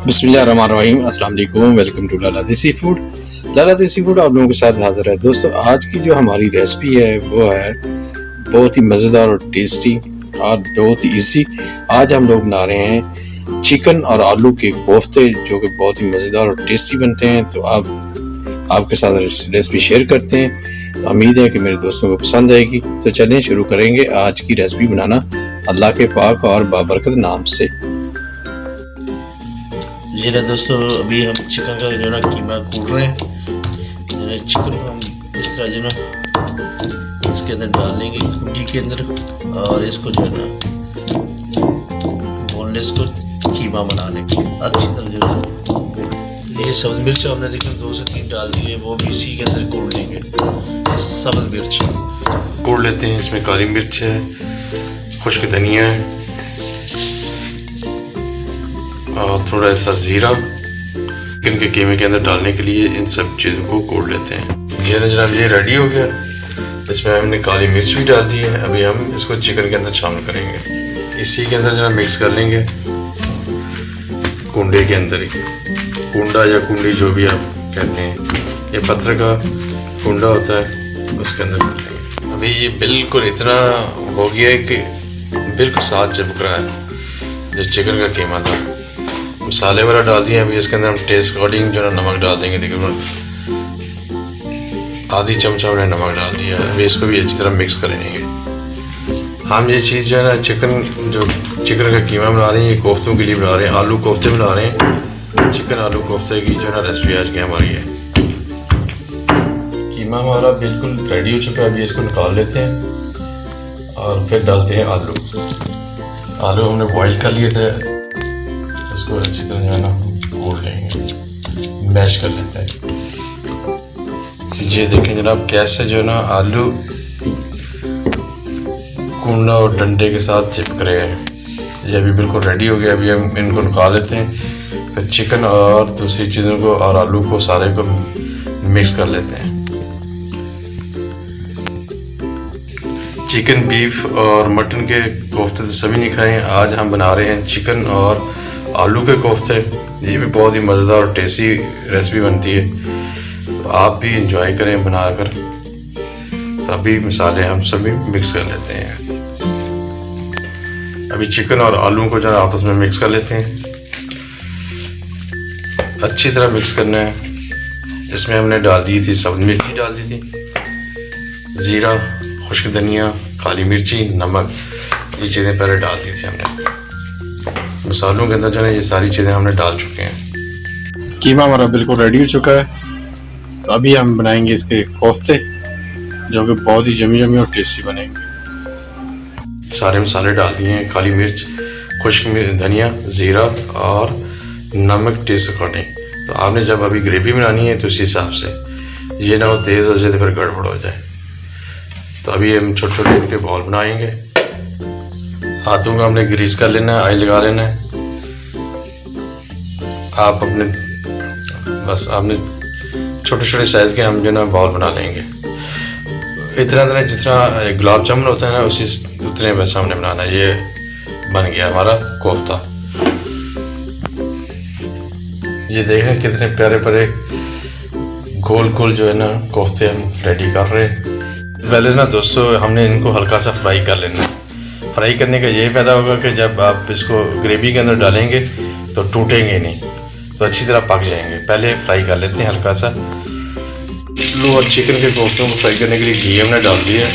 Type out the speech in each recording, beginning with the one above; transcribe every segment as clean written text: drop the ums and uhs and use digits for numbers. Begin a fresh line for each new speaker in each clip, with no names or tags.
बिस्मिल्लाहिर्रहमानिर्रहीम, अस्सलाम वालेकुम। वेलकम टू लाला देसी फूड। लाला देसी फूड आप लोगों के साथ हाजिर है। दोस्तों, आज की जो हमारी रेसिपी है वो है बहुत ही मज़ेदार और टेस्टी और बहुत ही इजी। आज हम लोग बना रहे हैं चिकन और आलू के कोफ्ते, जो कि बहुत ही मज़ेदार और टेस्टी बनते हैं। तो आपके साथ रेसिपी शेयर करते हैं। तो उम्मीद है कि मेरे दोस्तों को पसंद आएगी। तो चलें शुरू करेंगे आज की रेसिपी बनाना अल्लाह के पाक और बाबरकत नाम से।
जी ना दोस्तों, अभी हम चिकन का जो ना कीमा कूट रहे हैं। चिकन को हम इस तरह जो ना इसके अंदर डाल लेंगे कुंडी के अंदर, और इसको जो है ना बोनलेस को कीमा बना लेंगे अच्छी तरह जो है। ये सब्ज़ मिर्च हमने देखा 2 से 3 डाल दी है, वो भी इसी के अंदर कूट लेंगे। सब्ज़ मिर्च कूट लेते हैं। इसमें काली मिर्च है, खुश्क धनिया है और थोड़ा सा ज़ीरा चिकन के कीमे के अंदर डालने के लिए इन सब चीज़ों को कूट लेते हैं। ये ना जनाब, ये रेडी हो गया। इसमें हमने काली मिर्च भी डाल दी है। अभी हम इसको चिकन के अंदर शामिल करेंगे। इसी के अंदर जनाब मिक्स कर लेंगे, कुंडे के अंदर ही। कुंडा या कुंडी जो भी आप कहते हैं, ये पत्थर का कुंडा होता है, उसके अंदर कर लेंगे। अभी ये बिल्कुल इतना हो गया है कि बिल्कुल साथ चिपक रहा है जो चिकन का कीमा था। मसाले वगैरह डाल दिए। अभी इसके अंदर हम टेस्ट अकॉर्डिंग जो है नमक डाल देंगे। तकरीबन आधी चमचा हमने नमक डाल दिया। अभी इसको भी अच्छी तरह मिक्स कर लेंगे। हम ये चीज़ जो है ना चिकन का कीमा बना रहे हैं, ये कोफ्तों के लिए बना रहे हैं, आलू कोफ्ते बना रहे हैं। चिकन आलू कोफ्ते की जो है ना रेसिपी आज की हमारी है। कीमा हमारा बिल्कुल रेडी हो चुका है। अभी इसको निकाल लेते हैं और फिर डालते हैं आलू हमने बॉईल कर लिए थे। इसको अच्छी तरह जो है ना घोल लेंगे, मैश कर लेते हैं। ये देखें जनाब कैसे जो है ना आलू कूंडा और डंडे के साथ चिपक रहे हैं। ये अभी बिल्कुल रेडी हो गया। अभी हम इनको निकाल लेते हैं। फिर चिकन और दूसरी चीज़ों को और आलू को सारे को मिक्स कर लेते हैं। चिकन, बीफ और मटन के कोफ्ते तो सभी नहीं खाए हैं। आज हम बना रहे हैं चिकन और आलू के कोफ्ते। ये भी बहुत ही मज़ेदार और टेस्टी रेसिपी बनती है। तो आप भी इंजॉय करें बनाकर। तो अभी मसाले हम सभी मिक्स कर लेते हैं। अभी चिकन और आलू को जो है आपस में मिक्स कर लेते हैं। अच्छी तरह मिक्स करना है। इसमें हमने डाल दी थी सब्ज़ मिर्ची, डाल दी थी ज़ीरा, खुश्क धनिया, काली मिर्ची, नमक। ये चीज़ें पहले डाल दी थी हमने। मसालों के अंदर जो है ये सारी चीज़ें हमने डाल चुके हैं।
कीमा हमारा बिल्कुल रेडी हो चुका है। तो अभी हम बनाएंगे इसके कोफ्ते, जो कि बहुत ही जमी और टेस्टी बनेंगे।
सारे मसाले डाल दिए हैं, काली मिर्च, खुश्क धनिया, ज़ीरा और नमक टेस्ट अकॉर्डिंग। तो आपने जब अभी ग्रेवी बनानी है तो उसी हिसाब से, ये ना हो तेज़ हो जाए तो फिर गड़बड़ हो जाए। तो अभी हम छोटे छोटे इनके बॉल बनाएंगे। हाथों को हमने ग्रीस कर लेना है, ऑयल लगा लेना है। आप अपने आपने छोटे छोटे साइज़ के हम जो ना बॉल बना लेंगे। इतना जितना गुलाब जामुन होता है ना, उतने बस हमने बनाना है। ये बन गया हमारा कोफ्ता। ये देखें कितने प्यारे प्यारे गोल गोल जो है ना कोफ्ते हम रेडी कर रहे हैं। पहले ना दोस्तों हमने इनको हल्का सा फ्राई कर लेना है। फ्राई करने का ये फ़ायदा होगा कि जब आप इसको ग्रेवी के अंदर डालेंगे तो टूटेंगे नहीं, तो अच्छी तरह पक जाएंगे। पहले फ्राई कर लेते हैं हल्का सा। आलू और चिकन के कोफ्तों को फ्राई करने के लिए घी हमने डाल दिया है।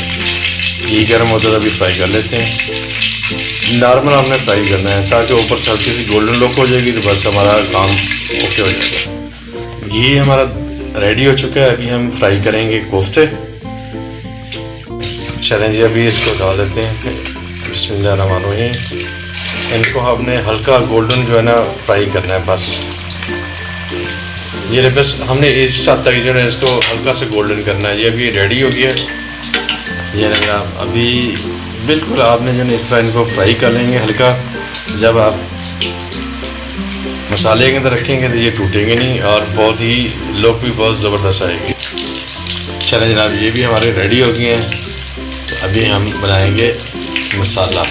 घी गर्म होता है, अभी फ्राई कर लेते हैं। नॉर्मल हमने फ्राई करना है ताकि ऊपर से हल्की सी गोल्डन लुक हो जाएगी, तो बस हमारा काम ओके हो जाएगा। घी हमारा रेडी हो चुका है। अभी हम फ्राई करेंगे कोफ्ते। चलें जी, अभी इसको डाल देते हैं। बिस्मिल्लाहिर्रहमानिर्रहीम। इनको हमने हल्का गोल्डन जो है ना फ्राई करना है बस। ये बस हमने इस हद तक जो है इसको हल्का से गोल्डन करना है। ये अभी रेडी हो गया। ये ना अभी बिल्कुल आपने जो है इस तरह इनको फ्राई कर लेंगे हल्का। जब आप मसाले के अंदर रखेंगे तो ये टूटेंगे नहीं और बहुत ही लुक भी बहुत ज़बरदस्त आएगी। चलें जनाब, ये भी हमारे रेडी हो गए हैं। तो अभी हम बनाएंगे मसाला।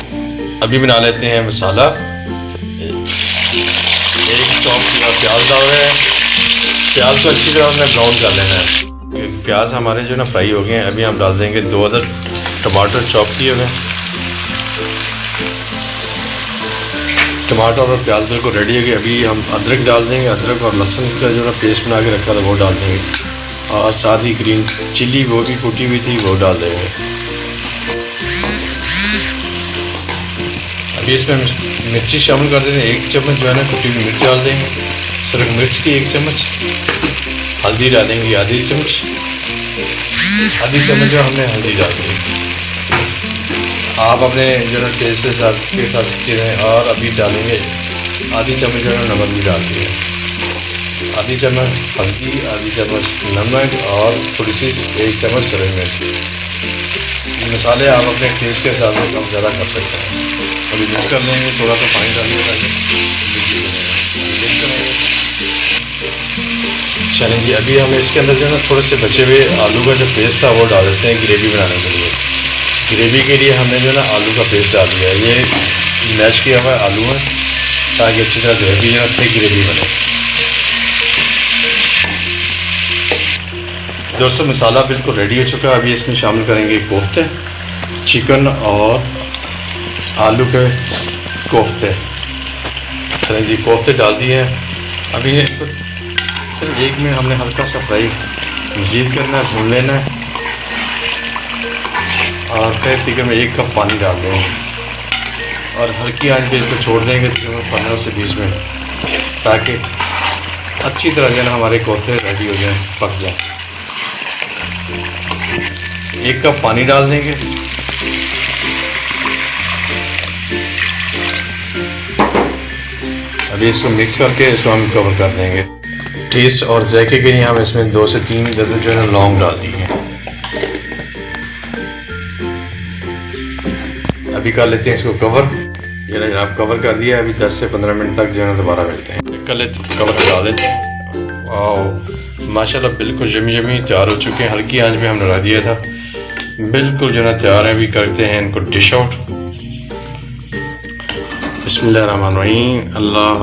अभी बना लेते हैं मसाला। 1 चॉप किया प्याज डाल रहे हैं। प्याज को अच्छी तरह हमने ब्राउन कर लेना है। प्याज हमारे जो ना फ्राई हो गए हैं। अभी हम डाल देंगे 2 अदर टमाटर चॉप किए हुए। टमाटर और प्याज बिल्कुल रेडी हो गए। अभी हम अदरक डाल देंगे। अदरक और लहसुन का जो ना पेस्ट बना के रखा था वो डाल देंगे, और साथ ही ग्रीन चिल्ली वो भी कुटी हुई थी वो डाल देंगे। अभी इसमें मिर्ची शामिल कर देंगे। 1 चम्मच जो है ना कुटी हुई मिर्च डाल देंगे। सिर्फ मिर्च की 1 चम्मच। हल्दी डालेंगे आधी चम्मच जो हमने हल्दी डाल दी। आप अपने जो है टेस्ट के साथ करें। और अभी डालेंगे आधी चम्मच जो है नमक भी डाल दिए। आधी चम्मच हल्दी, आधी चम्मच नमक और थोड़ी सी 1 चम्मच हरी मिर्च। मसाले आप अपने टेस्ट के हिसाब से कम ज़्यादा कर सकते हैं। अभी मिक्स कर लेंगे। थोड़ा सा पानी डालिए ताकि मिक्स करेंगे। चलें जी, अभी हम इसके अंदर जो है ना थोड़े से बचे हुए आलू का जो पेस्ट था वो डाल देते हैं ग्रेवी बनाने के लिए। ग्रेवी के लिए हमने जो है ना आलू का पेस्ट डाल दिया है। ये मैश किया हुआ आलू है ताकि अच्छी तरह ग्रेवी जो है थिक ग्रेवी बने। दोस्तों मसाला बिल्कुल रेडी हो चुका है। अभी इसमें शामिल करेंगे कोफ्ते, चिकन और आलू के कोफ्ते। चलें जी, कोफ्ते डाल दिए हैं। अभी इसको सिर्फ 1 मिनट हमने हल्का सा फ्राई मज़ीद करना है, भून लेना है। और फिर तकरीबन में 1 कप पानी डाल देंगे और हल्की आंच पे इसको छोड़ देंगे तकरीबन 15 से 20 मिनट, ताकि अच्छी तरह जो है ना हमारे कोफ्ते रेडी हो जाएं, पक जाएं। 1 कप पानी डाल देंगे। अभी इसको मिक्स करके इसको हम कवर कर देंगे। टेस्ट और जायके के लिए हम इसमें 2 से 3 गदर जो है ना लौंग डाल देंगे। अभी कर लेते हैं इसको कवर। ये ना जनाब कवर कर दिया। अभी 10 से 15 मिनट तक जो है ना दोबारा मिलते हैं। कर लेते कवर लगा देते हैं। वाह माशाल्लाह बिल्कुल यमी तैयार हो चुके हैं। हल्की आंच पे हमने लगा दिया था, बिल्कुल जो ना तैयार है। अभी करते हैं इनको डिश आउट। बिस्मिल्लाहिर्रहमानिर्रहीम। अल्लाह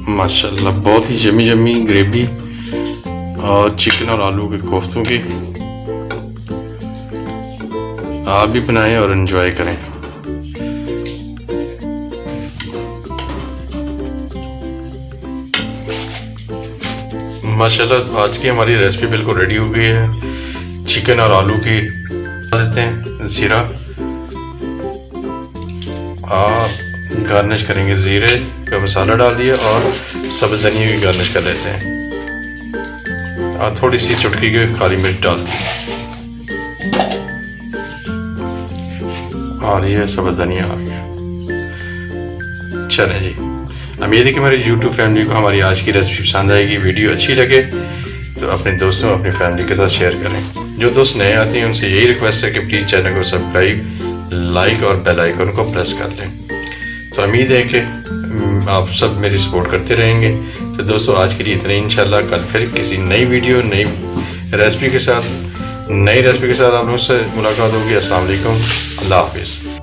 माशाल्लाह बहुत ही यमी ग्रेवी और चिकन और आलू के कोफ्तों की। आप भी बनाएं और एंजॉय करें। माशाल्लाह आज की हमारी रेसिपी बिल्कुल रेडी हो गई है। चिकन और आलू की देते हैं ज़ीरा और गार्निश करेंगे। ज़ीरे का मसाला डाल दिया और सब्ज़ धनिया की गार्निश कर लेते हैं और थोड़ी सी चुटकी की काली मिर्च डाल दी और ये सब्ज़ धनिया आ गया। चलें जी, उम्मीद है कि हमारी YouTube फैमिली को हमारी आज की रेसिपी पसंद आएगी। वीडियो अच्छी लगे तो अपने दोस्तों अपनी फैमिली के साथ शेयर करें। जो दोस्त नए आते हैं उनसे यही रिक्वेस्ट है कि प्लीज़ चैनल को सब्सक्राइब, लाइक और बेल आइकन को प्रेस कर लें। तो उम्मीद है कि आप सब मेरी सपोर्ट करते रहेंगे। तो दोस्तों आज के लिए इतना ही। इंशाल्लाह कल फिर किसी नई वीडियो नई रेसिपी के साथ आप लोगों से मुलाकात होगी। अस्सलाम वालेकुम, अल्लाह हाफिज़।